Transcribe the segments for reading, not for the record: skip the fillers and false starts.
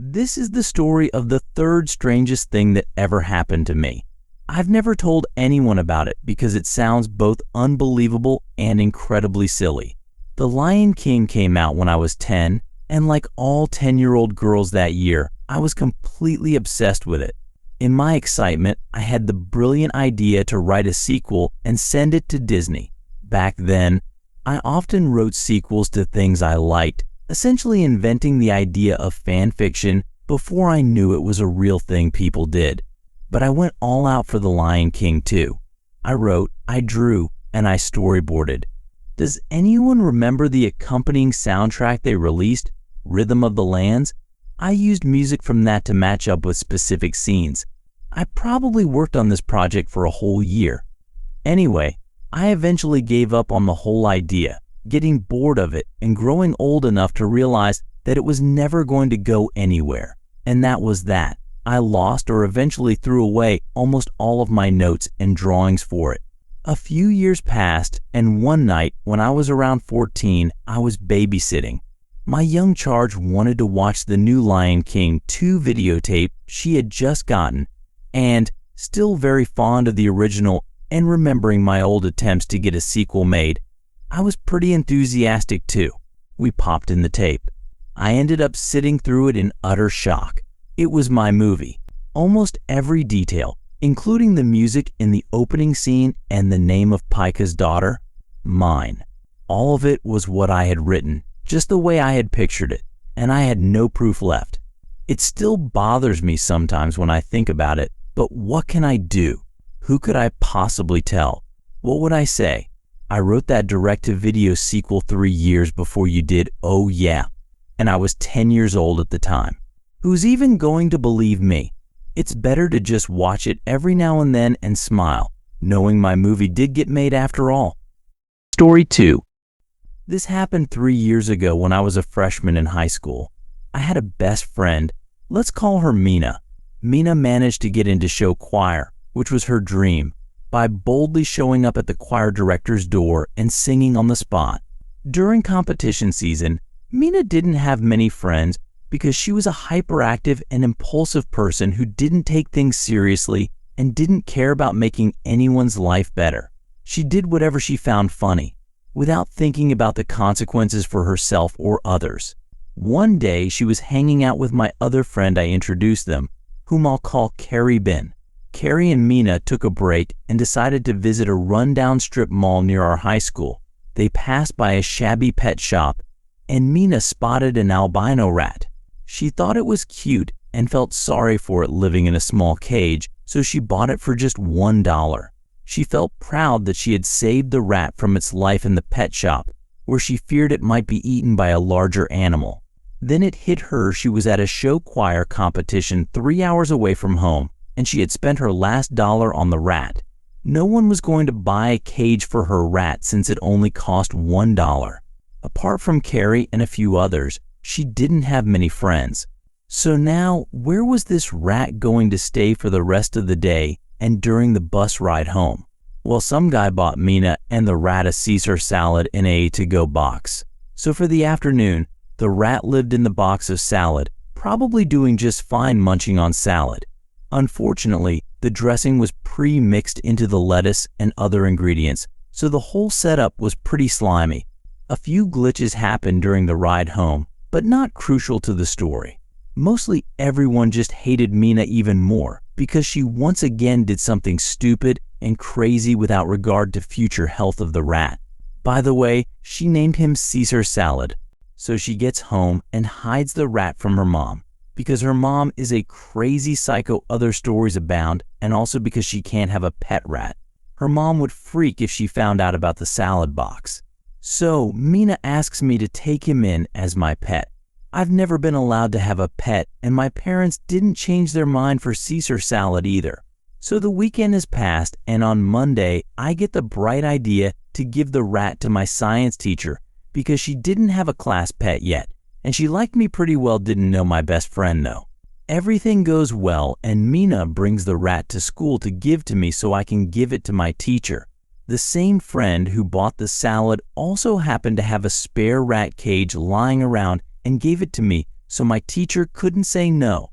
This is the story of the third strangest thing that ever happened to me. I've never told anyone about it because it sounds both unbelievable and incredibly silly. The Lion King came out when I was 10, and like all 10-year-old girls that year, I was completely obsessed with it. In my excitement, I had the brilliant idea to write a sequel and send it to Disney. Back then, I often wrote sequels to things I liked, essentially inventing the idea of fan fiction before I knew it was a real thing people did. But I went all out for The Lion King too. I wrote, I drew, and I storyboarded. Does anyone remember the accompanying soundtrack they released, Rhythm of the Lands? I used music from that to match up with specific scenes. I probably worked on this project for a whole year. Anyway, I eventually gave up on the whole idea, getting bored of it and growing old enough to realize that it was never going to go anywhere. And that was that. I lost or eventually threw away almost all of my notes and drawings for it. A few years passed, and one night when I was around 14, I was babysitting. My young charge wanted to watch the new Lion King 2 videotape she had just gotten, and, still very fond of the original and remembering my old attempts to get a sequel made, I was pretty enthusiastic too. We popped in the tape. I ended up sitting through it in utter shock. It was my movie. Almost every detail, including the music in the opening scene and the name of Pika's daughter, mine. All of it was what I had written, just the way I had pictured it, and I had no proof left. It still bothers me sometimes when I think about it, but what can I do? Who could I possibly tell? What would I say? I wrote that direct-to-video sequel 3 years before you did, oh yeah, and I was 10 years old at the time. Who's even going to believe me? It's better to just watch it every now and then and smile, knowing my movie did get made after all. Story 2. This happened 3 years ago when I was a freshman in high school. I had a best friend. Let's call her Meena. Meena managed to get into show choir, which was her dream, by boldly showing up at the choir director's door and singing on the spot. During competition season, Meena didn't have many friends because she was a hyperactive and impulsive person who didn't take things seriously and didn't care about making anyone's life better. She did whatever she found funny, without thinking about the consequences for herself or others. One day, she was hanging out with my other friend I introduced them, whom I'll call Carrie Ben. Carrie and Meena took a break and decided to visit a rundown strip mall near our high school. They passed by a shabby pet shop, and Meena spotted an albino rat. She thought it was cute and felt sorry for it living in a small cage, so she bought it for just $1. She felt proud that she had saved the rat from its life in the pet shop, where she feared it might be eaten by a larger animal. Then it hit her she was at a show choir competition 3 hours away from home, and she had spent her last dollar on the rat. No one was going to buy a cage for her rat since it only cost $1. Apart from Carrie and a few others, she didn't have many friends. So now, where was this rat going to stay for the rest of the day and during the bus ride home? Well, some guy bought Meena and the rat a Caesar salad in a to-go box. So for the afternoon, the rat lived in the box of salad, probably doing just fine munching on salad. Unfortunately, the dressing was pre-mixed into the lettuce and other ingredients, so the whole setup was pretty slimy. A few glitches happened during the ride home, but not crucial to the story. Mostly everyone just hated Meena even more because she once again did something stupid and crazy without regard to future health of the rat. By the way, she named him Caesar Salad. So she gets home and hides the rat from her mom, because her mom is a crazy psycho other stories abound, and also because she can't have a pet rat. Her mom would freak if she found out about the salad box. So Meena asks me to take him in as my pet. I've never been allowed to have a pet, and my parents didn't change their mind for Caesar salad either. So the weekend has passed, and on Monday, I get the bright idea to give the rat to my science teacher because she didn't have a class pet yet, and she liked me pretty well, didn't know my best friend though. Everything goes well, and Meena brings the rat to school to give to me so I can give it to my teacher. The same friend who bought the salad also happened to have a spare rat cage lying around and gave it to me so my teacher couldn't say no.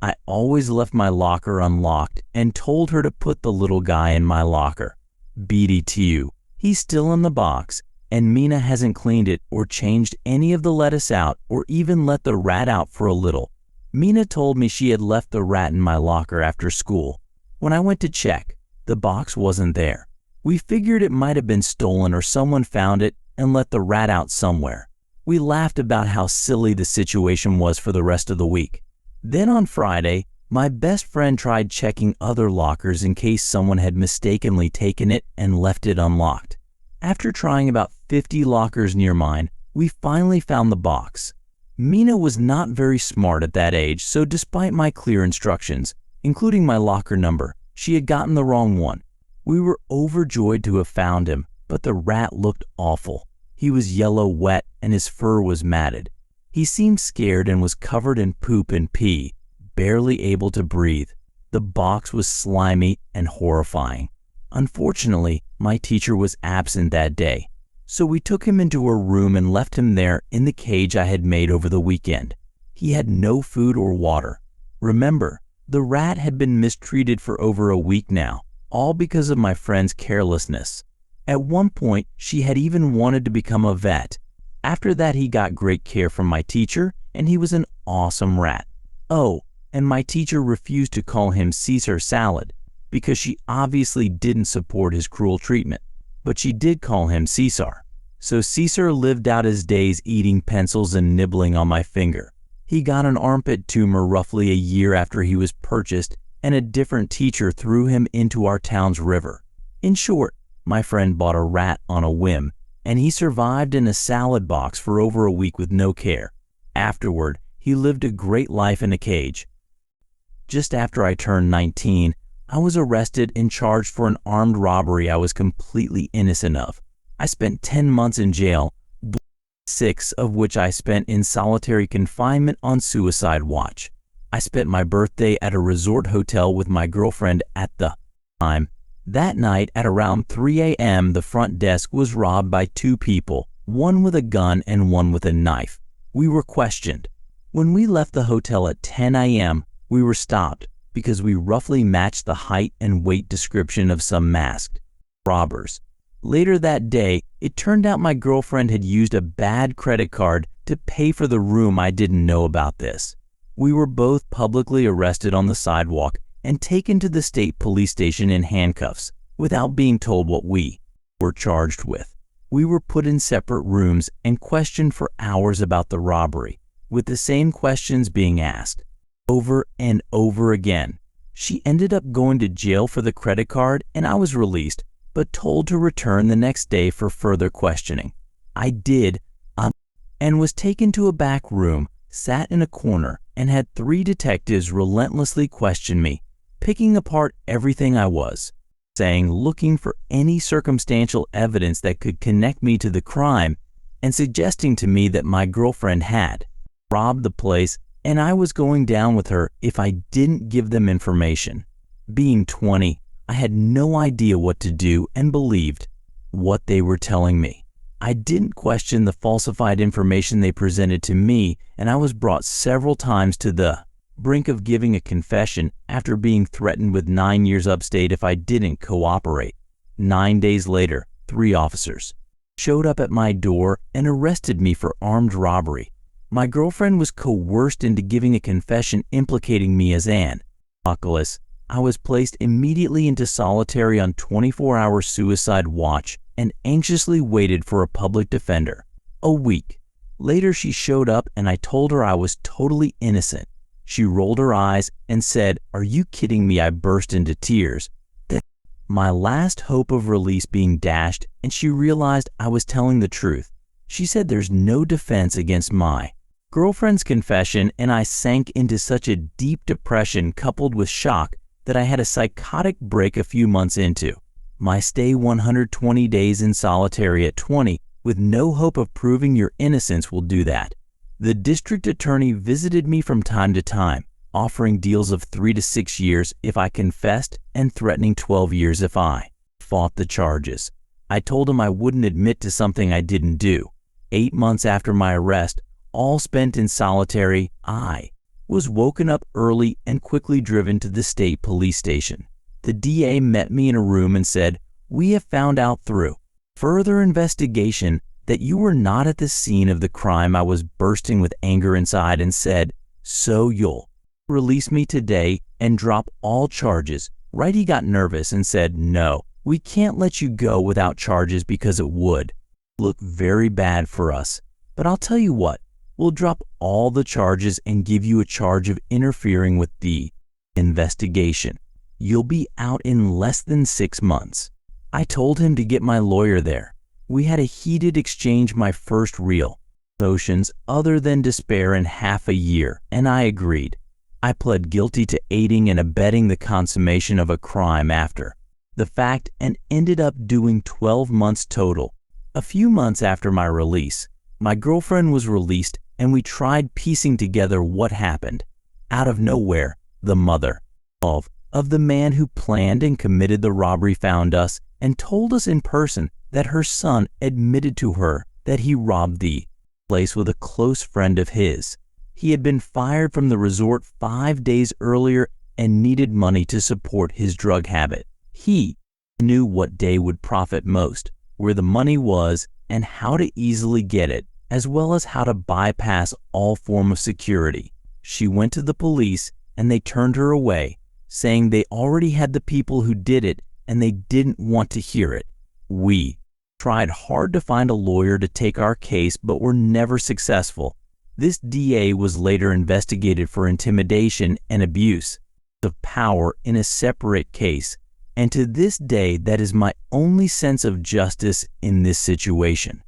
I always left my locker unlocked and told her to put the little guy in my locker. BDTU, he's still in the box, and Meena hasn't cleaned it or changed any of the lettuce out or even let the rat out for a little. Meena told me she had left the rat in my locker after school. When I went to check, the box wasn't there. We figured it might have been stolen or someone found it and let the rat out somewhere. We laughed about how silly the situation was for the rest of the week. Then on Friday, my best friend tried checking other lockers in case someone had mistakenly taken it and left it unlocked. After trying about 50 lockers near mine, we finally found the box. Meena was not very smart at that age, so despite my clear instructions, including my locker number, she had gotten the wrong one. We were overjoyed to have found him, but the rat looked awful. He was yellow wet and his fur was matted. He seemed scared and was covered in poop and pee, barely able to breathe. The box was slimy and horrifying. Unfortunately, my teacher was absent that day, so we took him into her room and left him there in the cage I had made over the weekend. He had no food or water. Remember, the rat had been mistreated for over a week now, all because of my friend's carelessness. At one point, she had even wanted to become a vet. After that, he got great care from my teacher, and he was an awesome rat. Oh, and my teacher refused to call him Caesar Salad, because she obviously didn't support his cruel treatment, but she did call him Caesar. So Caesar lived out his days eating pencils and nibbling on my finger. He got an armpit tumor roughly a year after he was purchased, and a different teacher threw him into our town's river. In short, my friend bought a rat on a whim, and he survived in a salad box for over a week with no care. Afterward, he lived a great life in a cage. Just after I turned 19, I was arrested and charged for an armed robbery I was completely innocent of. I spent 10 months in jail, 6 of which I spent in solitary confinement on suicide watch. I spent my birthday at a resort hotel with my girlfriend at the time. That night at around 3 a.m., the front desk was robbed by 2 people, one with a gun and one with a knife. We were questioned. When we left the hotel at 10 a.m., we were stopped because we roughly matched the height and weight description of some masked robbers. Later that day, it turned out my girlfriend had used a bad credit card to pay for the room. I didn't know about this. We were both publicly arrested on the sidewalk and taken to the state police station in handcuffs without being told what we were charged with. We were put in separate rooms and questioned for hours about the robbery, with the same questions being asked over and over again. She ended up going to jail for the credit card and I was released, but told to return the next day for further questioning. I did, and was taken to a back room, sat in a corner, and had 3 detectives relentlessly question me, picking apart everything I was saying, looking for any circumstantial evidence that could connect me to the crime, and suggesting to me that my girlfriend had robbed the place and I was going down with her if I didn't give them information. Being 20, I had no idea what to do and believed what they were telling me. I didn't question the falsified information they presented to me, and I was brought several times to the brink of giving a confession after being threatened with 9 years upstate if I didn't cooperate. 9 days later, 3 officers showed up at my door and arrested me for armed robbery. My girlfriend was coerced into giving a confession implicating me as an accomplice. I was placed immediately into solitary on 24-hour suicide watch and anxiously waited for a public defender. A week later, she showed up and I told her I was totally innocent. She rolled her eyes and said, "Are you kidding me?" I burst into tears. My last hope of release being dashed, and she realized I was telling the truth. She said there's no defense against my girlfriend's confession, and I sank into such a deep depression coupled with shock that I had a psychotic break a few months into. My stay 120 days in solitary at 20 with no hope of proving your innocence will do that. The district attorney visited me from time to time, offering deals of 3 to 6 years if I confessed and threatening 12 years if I fought the charges. I told him I wouldn't admit to something I didn't do. 8 months after my arrest, all spent in solitary. I was woken up early and quickly driven to the state police station. The DA met me in a room and said, "We have found out through further investigation that you were not at the scene of the crime." I was bursting with anger inside and said, "So you'll release me today and drop all charges?" Right? He got nervous and said, "No, we can't let you go without charges because it would look very bad for us. But I'll tell you what, we'll drop all the charges and give you a charge of interfering with the investigation. You'll be out in less than 6 months." I told him to get my lawyer there. We had a heated exchange, my first real emotions other than despair in half a year, and I agreed. I pled guilty to aiding and abetting the consummation of a crime after the fact and ended up doing 12 months total. A few months after my release, my girlfriend was released and we tried piecing together what happened. Out of nowhere, the mother of the man who planned and committed the robbery found us and told us in person that her son admitted to her that he robbed the place with a close friend of his. He had been fired from the resort 5 days earlier and needed money to support his drug habit. He knew what day would profit most, where the money was, and how to easily get it, as well as how to bypass all form of security. She went to the police and they turned her away, saying they already had the people who did it and they didn't want to hear it. We tried hard to find a lawyer to take our case but were never successful. This DA was later investigated for intimidation and abuse of power in a separate case, and to this day that is my only sense of justice in this situation.